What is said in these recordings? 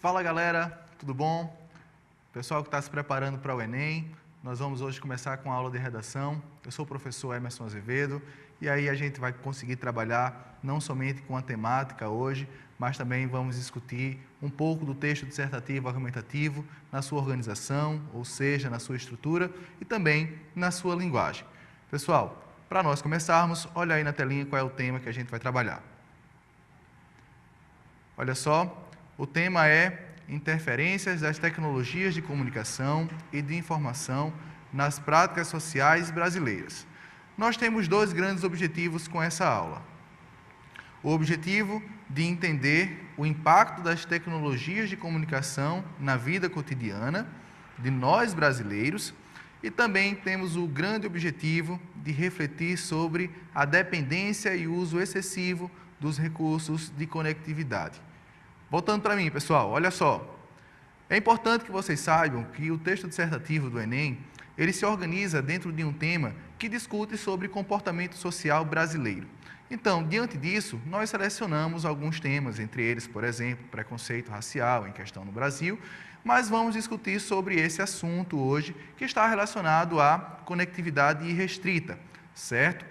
Fala galera, tudo bom? Pessoal que está se preparando para o Enem, nós vamos hoje começar com a aula de redação. Eu sou o professor Emerson Azevedo e aí a gente vai conseguir trabalhar não somente com a temática hoje, mas também vamos discutir um pouco do texto dissertativo argumentativo na sua organização, ou seja, na sua estrutura e também na sua linguagem. Pessoal, para nós começarmos, olha aí na telinha qual é o tema que a gente vai trabalhar. Olha só, o tema é interferências das tecnologias de comunicação e de informação nas práticas sociais brasileiras. Nós temos dois grandes objetivos com essa aula. O objetivo de entender o impacto das tecnologias de comunicação na vida cotidiana de nós brasileiros e também temos o grande objetivo de refletir sobre a dependência e uso excessivo dos recursos de conectividade. Voltando para mim, pessoal, olha só. É importante que vocês saibam que o texto dissertativo do Enem, ele se organiza dentro de um tema que discute sobre comportamento social brasileiro. Então, diante disso, nós selecionamos alguns temas, entre eles, por exemplo, preconceito racial em questão no Brasil, mas vamos discutir sobre esse assunto hoje, que está relacionado à conectividade irrestrita, certo?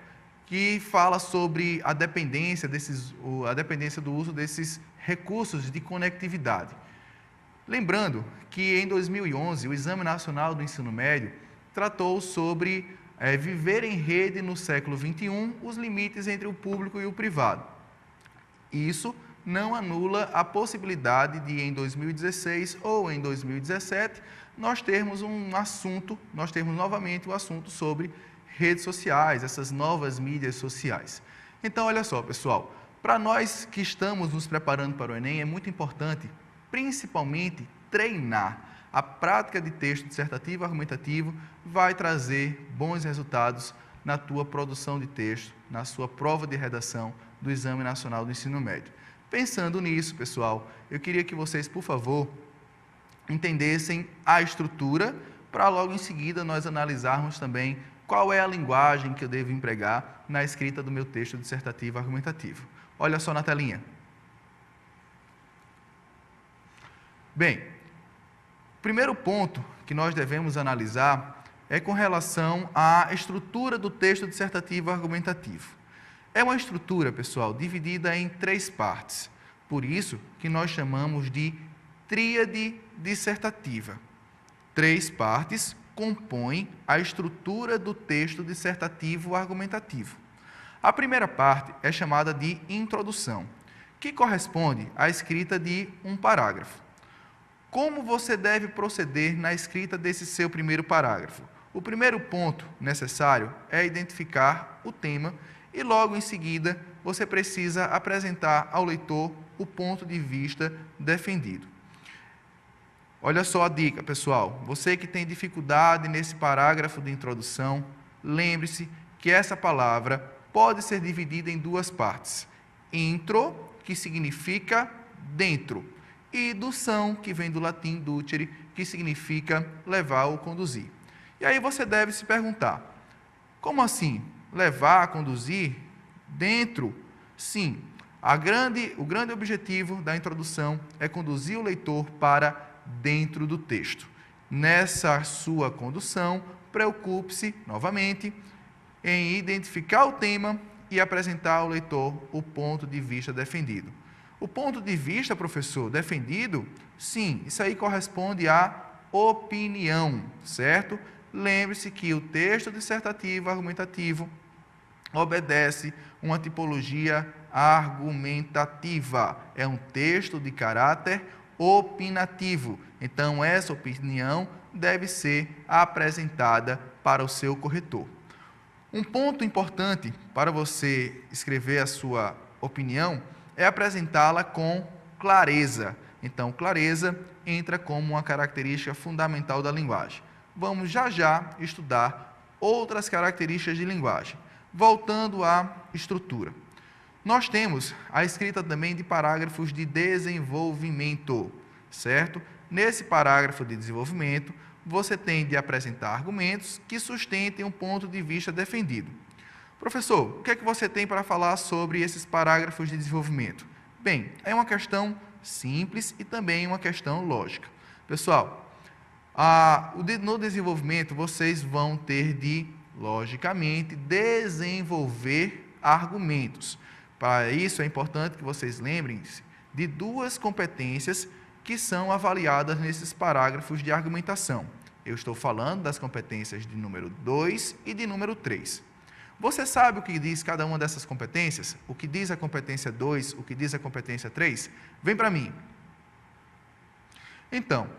Que fala sobre a dependência do uso desses recursos de conectividade. Lembrando que em 2011 o Exame Nacional do Ensino Médio tratou sobre viver em rede no século XXI, os limites entre o público e o privado. Isso não anula a possibilidade de em 2016 ou em 2017 nós termos novamente o assunto sobre redes sociais, essas novas mídias sociais. Então, olha só, pessoal, para nós que estamos nos preparando para o Enem, é muito importante, principalmente, treinar. A prática de texto dissertativo argumentativo vai trazer bons resultados na tua produção de texto, na sua prova de redação do Exame Nacional do Ensino Médio. Pensando nisso, pessoal, eu queria que vocês, por favor, entendessem a estrutura, para logo em seguida nós analisarmos também qual é a linguagem que eu devo empregar na escrita do meu texto dissertativo argumentativo. Olha só na telinha. Bem, o primeiro ponto que nós devemos analisar é com relação à estrutura do texto dissertativo argumentativo. É uma estrutura, pessoal, dividida em 3 partes. Por isso que nós chamamos de tríade dissertativa. 3 partes compõem a estrutura do texto dissertativo argumentativo. A primeira parte é chamada de introdução, que corresponde à escrita de um parágrafo. Como você deve proceder na escrita desse seu primeiro parágrafo? O primeiro ponto necessário é identificar o tema e logo em seguida você precisa apresentar ao leitor o ponto de vista defendido. Olha só a dica, pessoal. Você que tem dificuldade nesse parágrafo de introdução, lembre-se que essa palavra pode ser dividida em 2 partes. Intro, que significa dentro, e dução, que vem do latim ducere, que significa levar ou conduzir. E aí você deve se perguntar, como assim? Levar, conduzir? Dentro? Sim. O grande objetivo da introdução é conduzir o leitor para dentro do texto. Nessa sua condução, preocupe-se, novamente, em identificar o tema e apresentar ao leitor o ponto de vista defendido. O ponto de vista, professor, defendido? Sim, isso aí corresponde à opinião, certo? Lembre-se que o texto dissertativo argumentativo obedece uma tipologia argumentativa. É um texto de caráter opinativo. Então, essa opinião deve ser apresentada para o seu corretor. Um ponto importante para você escrever a sua opinião é apresentá-la com clareza. Então, clareza entra como uma característica fundamental da linguagem. Vamos já estudar outras características de linguagem. Voltando à estrutura. Nós temos a escrita também de parágrafos de desenvolvimento, certo? Nesse parágrafo de desenvolvimento, você tem de apresentar argumentos que sustentem um ponto de vista defendido. Professor, o que é que você tem para falar sobre esses parágrafos de desenvolvimento? Bem, é uma questão simples e também uma questão lógica. Pessoal, no desenvolvimento vocês vão ter de, logicamente, desenvolver argumentos. Para isso é importante que vocês lembrem-se de duas competências que são avaliadas nesses parágrafos de argumentação. Eu estou falando das competências de número 2 e de número 3. Você sabe o que diz cada uma dessas competências? O que diz a competência 2, o que diz a competência 3? Vem para mim. Então,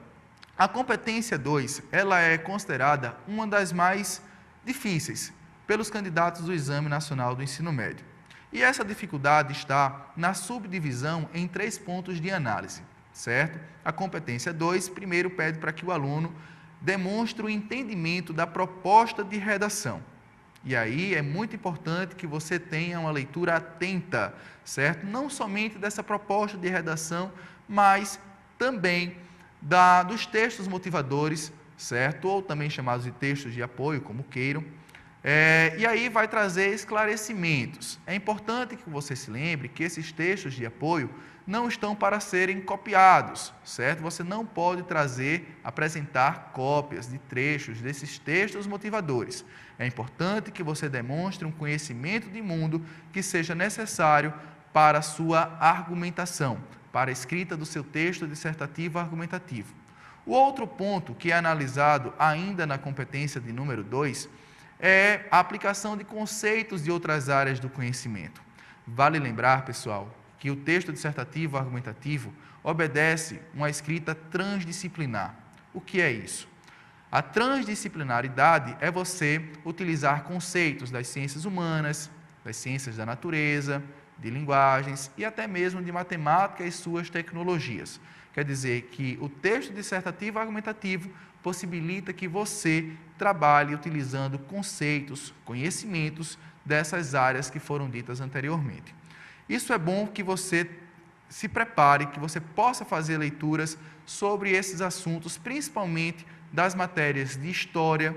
a competência 2, ela é considerada uma das mais difíceis pelos candidatos do Exame Nacional do Ensino Médio. E essa dificuldade está na subdivisão em 3 pontos de análise, certo? A competência 2, primeiro pede para que o aluno demonstre o entendimento da proposta de redação. E aí é muito importante que você tenha uma leitura atenta, certo? Não somente dessa proposta de redação, mas também dos textos motivadores, certo? Ou também chamados de textos de apoio, como queiram. E aí vai trazer esclarecimentos. É importante que você se lembre que esses textos de apoio não estão para serem copiados, certo? Você não pode apresentar cópias de trechos desses textos motivadores. É importante que você demonstre um conhecimento de mundo que seja necessário para a sua argumentação, para a escrita do seu texto dissertativo argumentativo. O outro ponto que é analisado ainda na competência de número 2 é a aplicação de conceitos de outras áreas do conhecimento. Vale lembrar, pessoal, que o texto dissertativo argumentativo obedece uma escrita transdisciplinar. O que é isso? A transdisciplinaridade é você utilizar conceitos das ciências humanas, das ciências da natureza, de linguagens e até mesmo de matemática e suas tecnologias. Quer dizer que o texto dissertativo argumentativo possibilita que você trabalhe utilizando conceitos, conhecimentos dessas áreas que foram ditas anteriormente. Isso é bom que você se prepare, que você possa fazer leituras sobre esses assuntos, principalmente das matérias de História,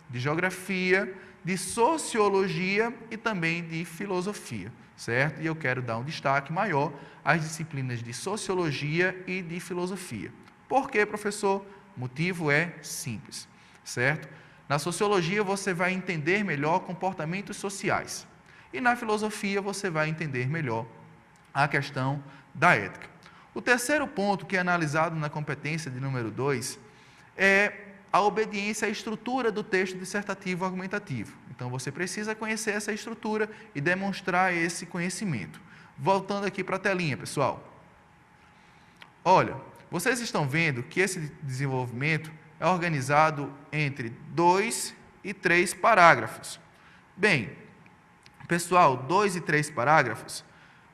de Geografia, de Sociologia e também de Filosofia, certo? E eu quero dar um destaque maior às disciplinas de Sociologia e de Filosofia. Por quê, professor? O motivo é simples, certo? Na Sociologia você vai entender melhor comportamentos sociais. E na filosofia você vai entender melhor a questão da ética. O terceiro ponto que é analisado na competência de número 2 é a obediência à estrutura do texto dissertativo argumentativo. Então você precisa conhecer essa estrutura e demonstrar esse conhecimento. Voltando aqui para a telinha, pessoal. Olha, vocês estão vendo que esse desenvolvimento é organizado entre 2 e 3 parágrafos. Bem, pessoal, 2 e 3 parágrafos,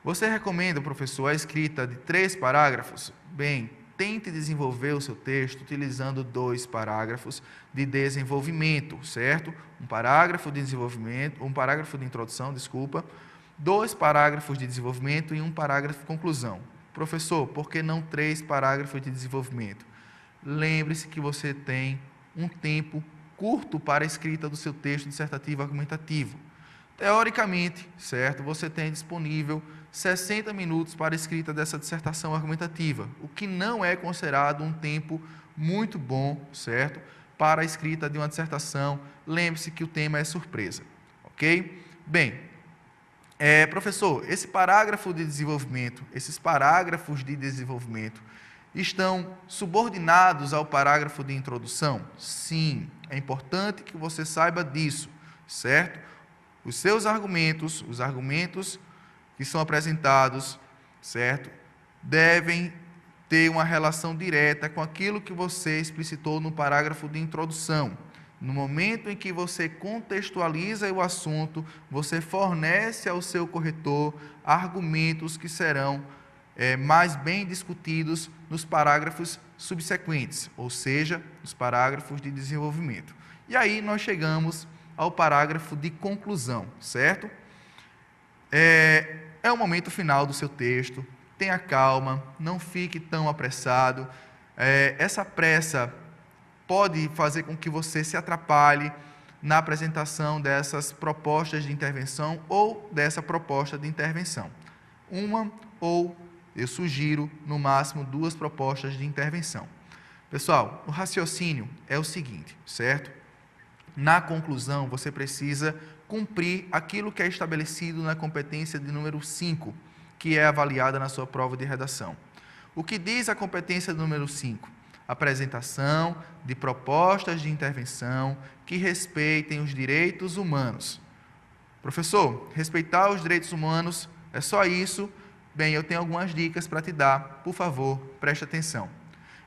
você recomenda, professor, a escrita de 3 parágrafos? Bem, tente desenvolver o seu texto utilizando 2 parágrafos de desenvolvimento, certo? Um parágrafo de desenvolvimento, um parágrafo de introdução, 2 parágrafos de desenvolvimento e um parágrafo de conclusão. Professor, por que não 3 parágrafos de desenvolvimento? Lembre-se que você tem um tempo curto para a escrita do seu texto dissertativo argumentativo. Teoricamente, certo, você tem disponível 60 minutos para a escrita dessa dissertação argumentativa, o que não é considerado um tempo muito bom, certo, para a escrita de uma dissertação. Lembre-se que o tema é surpresa, ok? Bem, professor, esses parágrafos de desenvolvimento estão subordinados ao parágrafo de introdução? Sim, é importante que você saiba disso, certo? Os seus argumentos, os argumentos que são apresentados, certo, devem ter uma relação direta com aquilo que você explicitou no parágrafo de introdução. No momento em que você contextualiza o assunto, você fornece ao seu corretor argumentos que serão mais bem discutidos nos parágrafos subsequentes, ou seja, os parágrafos de desenvolvimento. E aí nós chegamos ao parágrafo de conclusão, certo? É o momento final do seu texto, tenha calma, não fique tão apressado. Essa pressa pode fazer com que você se atrapalhe na apresentação dessas propostas de intervenção ou dessa proposta de intervenção. Uma ou eu sugiro, no máximo, 2 propostas de intervenção. Pessoal, o raciocínio é o seguinte, certo? Na conclusão, você precisa cumprir aquilo que é estabelecido na competência de número 5, que é avaliada na sua prova de redação. O que diz a competência do número 5? Apresentação de propostas de intervenção que respeitem os direitos humanos. Professor, respeitar os direitos humanos é só isso? Bem, eu tenho algumas dicas para te dar, por favor, preste atenção.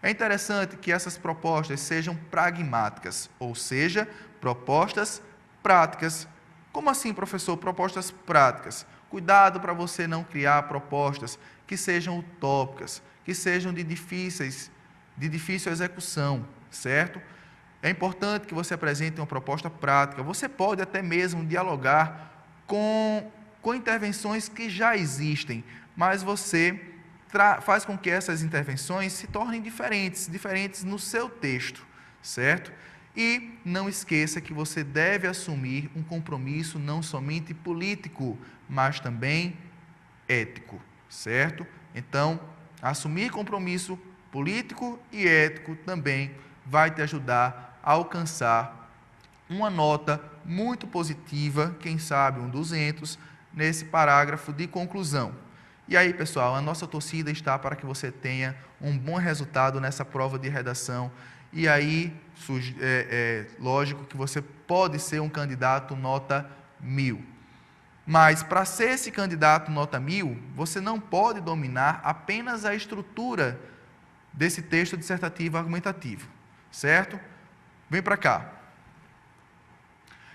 É interessante que essas propostas sejam pragmáticas, ou seja, propostas práticas. Como assim, professor, propostas práticas? Cuidado para você não criar propostas que sejam utópicas, que sejam de difícil execução, certo? É importante que você apresente uma proposta prática. Você pode até mesmo dialogar com intervenções que já existem, mas você faz com que essas intervenções se tornem diferentes no seu texto, certo? E não esqueça que você deve assumir um compromisso não somente político, mas também ético, certo? Então, assumir compromisso político e ético também vai te ajudar a alcançar uma nota muito positiva, quem sabe um 200, nesse parágrafo de conclusão. E aí, pessoal, a nossa torcida está para que você tenha um bom resultado nessa prova de redação. E aí, lógico que você pode ser um candidato nota 1000. Mas, para ser esse candidato nota 1000, você não pode dominar apenas a estrutura desse texto dissertativo argumentativo, certo? Vem para cá.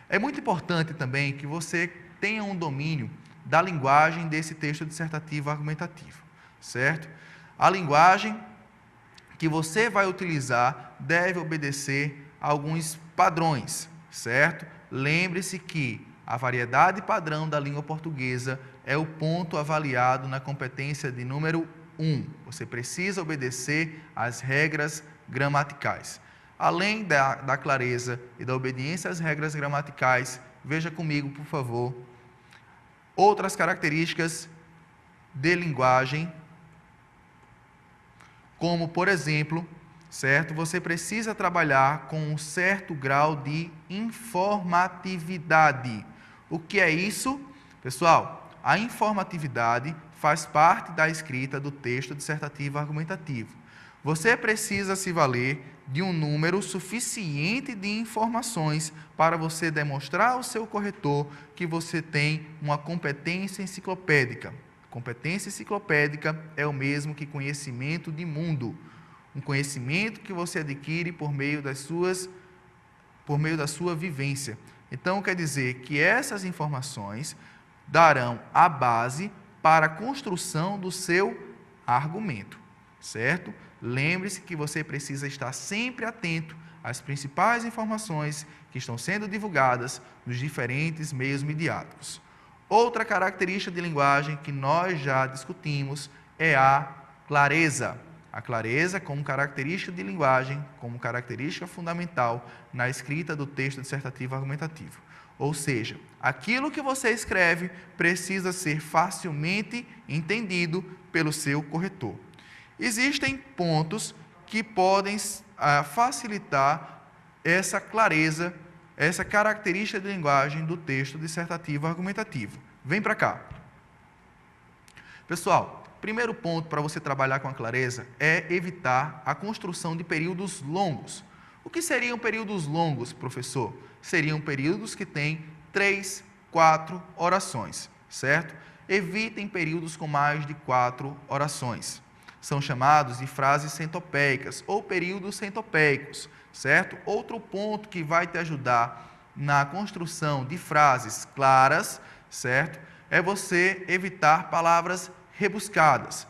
É muito importante também que você tenha um domínio da linguagem desse texto dissertativo argumentativo, certo? A linguagem que você vai utilizar deve obedecer a alguns padrões, certo? Lembre-se que a variedade padrão da língua portuguesa é o ponto avaliado na competência de número 1. Você precisa obedecer às regras gramaticais. Além da clareza e da obediência às regras gramaticais, veja comigo, por favor, outras características de linguagem, como, por exemplo, certo? Você precisa trabalhar com um certo grau de informatividade. O que é isso? Pessoal, a informatividade faz parte da escrita do texto dissertativo argumentativo. Você precisa se valer de um número suficiente de informações para você demonstrar ao seu corretor que você tem uma competência enciclopédica. Competência enciclopédica é o mesmo que conhecimento de mundo. Um conhecimento que você adquire por meio da sua vivência. Então, quer dizer que essas informações darão a base para a construção do seu argumento, certo? Lembre-se que você precisa estar sempre atento às principais informações que estão sendo divulgadas nos diferentes meios midiáticos. Outra característica de linguagem que nós já discutimos é a clareza. A clareza como característica de linguagem, como característica fundamental na escrita do texto dissertativo argumentativo. Ou seja, aquilo que você escreve precisa ser facilmente entendido pelo seu corretor. Existem pontos que podem facilitar essa clareza, essa característica de linguagem do texto dissertativo argumentativo. Vem para cá. Pessoal, primeiro ponto para você trabalhar com a clareza é evitar a construção de períodos longos. O que seriam períodos longos, professor? Seriam períodos que têm 3, 4 orações, certo? Evitem períodos com mais de 4 orações. São chamados de frases centopeicas ou períodos centopeicos, certo? Outro ponto que vai te ajudar na construção de frases claras, certo? É você evitar palavras rebuscadas.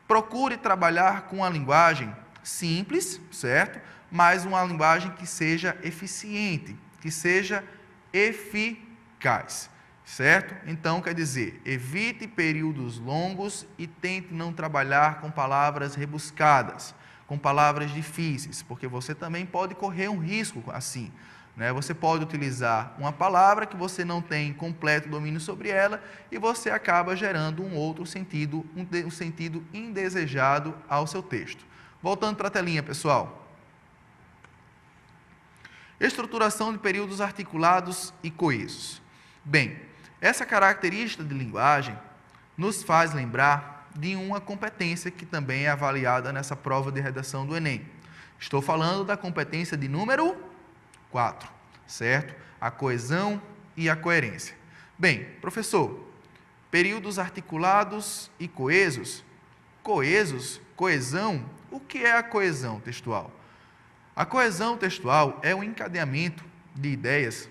Procure trabalhar com a linguagem simples, certo? Mas uma linguagem que seja eficiente, que seja eficaz, certo? Então, quer dizer, evite períodos longos e tente não trabalhar com palavras rebuscadas, com palavras difíceis, porque você também pode correr um risco assim. né? Você pode utilizar uma palavra que você não tem completo domínio sobre ela e você acaba gerando um outro sentido, um sentido indesejado ao seu texto. Voltando para a telinha, pessoal. Estruturação de períodos articulados e coesos. Bem, essa característica de linguagem nos faz lembrar de uma competência que também é avaliada nessa prova de redação do Enem. Estou falando da competência de número 4, certo? A coesão e a coerência. Bem, professor, períodos articulados e coesos? Coesão, o que é a coesão textual? A coesão textual é o encadeamento de ideias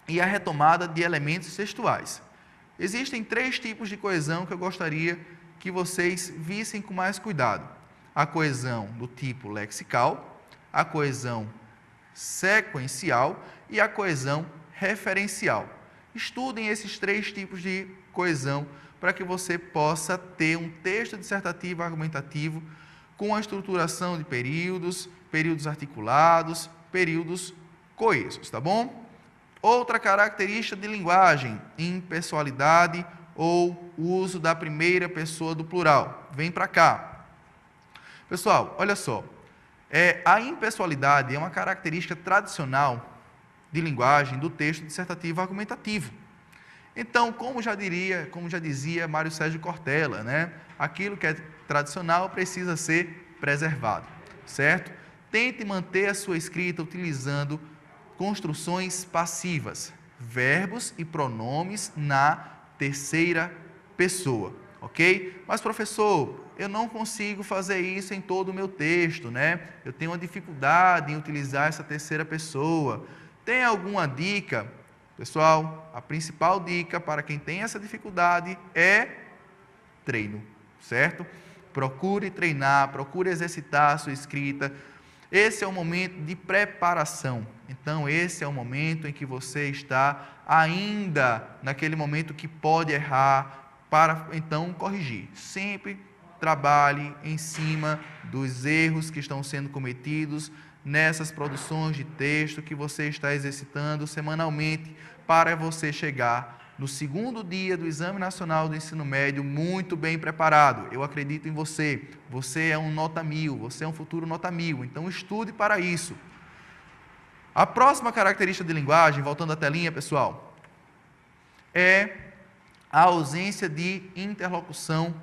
e a retomada de elementos textuais. Existem 3 tipos de coesão que eu gostaria que vocês vissem com mais cuidado. A coesão do tipo lexical, a coesão sequencial e a coesão referencial. Estudem esses 3 tipos de coesão para que você possa ter um texto dissertativo argumentativo com a estruturação de períodos, períodos articulados, períodos coesos, tá bom? Outra característica de linguagem, impessoalidade ou uso da primeira pessoa do plural. Vem para cá. Pessoal, olha só. A impessoalidade é uma característica tradicional de linguagem do texto dissertativo argumentativo. Então, como já dizia Mário Sérgio Cortella, né? Aquilo que é tradicional precisa ser preservado, certo? Tente manter a sua escrita utilizando construções passivas, verbos e pronomes na terceira pessoa, ok? Mas, professor, eu não consigo fazer isso em todo o meu texto, né? Eu tenho uma dificuldade em utilizar essa terceira pessoa. Tem alguma dica? Pessoal, a principal dica para quem tem essa dificuldade é treino, certo? Procure treinar, procure exercitar a sua escrita. Esse é o momento de preparação. Então, esse é o momento em que você está ainda naquele momento que pode errar, para então corrigir. Sempre trabalhe em cima dos erros que estão sendo cometidos nessas produções de texto que você está exercitando semanalmente para você chegar no segundo dia do Exame Nacional do Ensino Médio muito bem preparado. Eu acredito em você. Você é um nota 1000, você é um futuro nota 1000. Então, estude para isso. A próxima característica de linguagem, voltando à telinha, pessoal, é a ausência de interlocução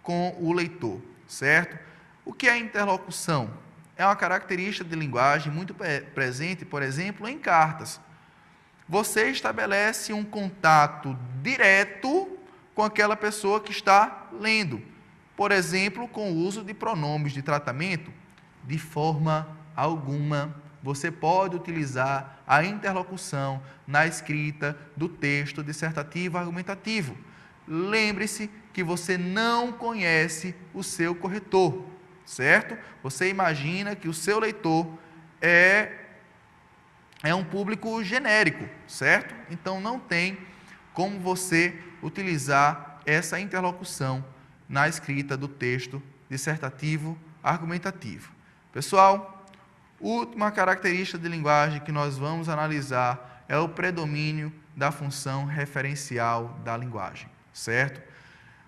com o leitor, certo? O que é interlocução? É uma característica de linguagem muito presente, por exemplo, em cartas. Você estabelece um contato direto com aquela pessoa que está lendo. Por exemplo, com o uso de pronomes de tratamento, de forma alguma você pode utilizar a interlocução na escrita do texto dissertativo argumentativo. Lembre-se que você não conhece o seu corretor, certo? Você imagina que o seu leitor é um público genérico, certo? Então, não tem como você utilizar essa interlocução na escrita do texto dissertativo argumentativo. Pessoal, última característica de linguagem que nós vamos analisar é o predomínio da função referencial da linguagem, certo?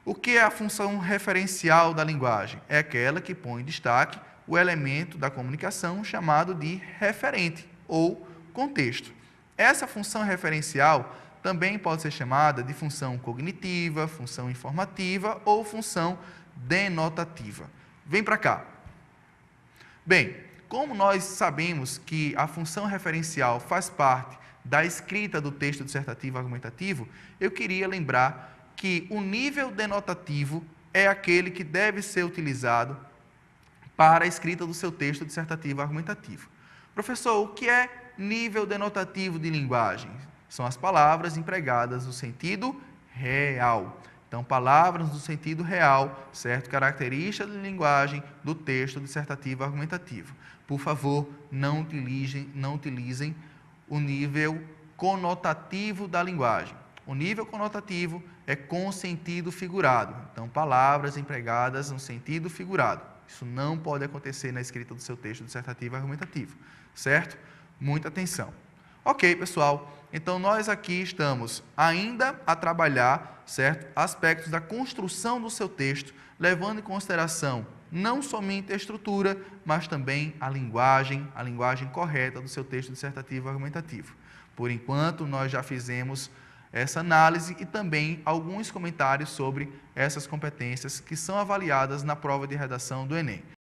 O que é a função referencial da linguagem? É aquela que põe em destaque o elemento da comunicação chamado de referente ou contexto. Essa função referencial também pode ser chamada de função cognitiva, função informativa ou função denotativa. Vem para cá. Bem, como nós sabemos que a função referencial faz parte da escrita do texto dissertativo argumentativo, eu queria lembrar que o nível denotativo é aquele que deve ser utilizado para a escrita do seu texto dissertativo argumentativo. Professor, o que é nível denotativo de linguagem? São as palavras empregadas no sentido real. Então, palavras no sentido real, certo? Característica de linguagem do texto dissertativo argumentativo. Por favor, não utilizem o nível conotativo da linguagem. O nível conotativo é com sentido figurado. Então, palavras empregadas no sentido figurado. Isso não pode acontecer na escrita do seu texto dissertativo argumentativo, certo? Muita atenção. Ok, pessoal. Então, nós aqui estamos ainda a trabalhar, certo, aspectos da construção do seu texto, levando em consideração não somente a estrutura, mas também a linguagem correta do seu texto dissertativo argumentativo. Por enquanto, nós já fizemos essa análise e também alguns comentários sobre essas competências que são avaliadas na prova de redação do Enem.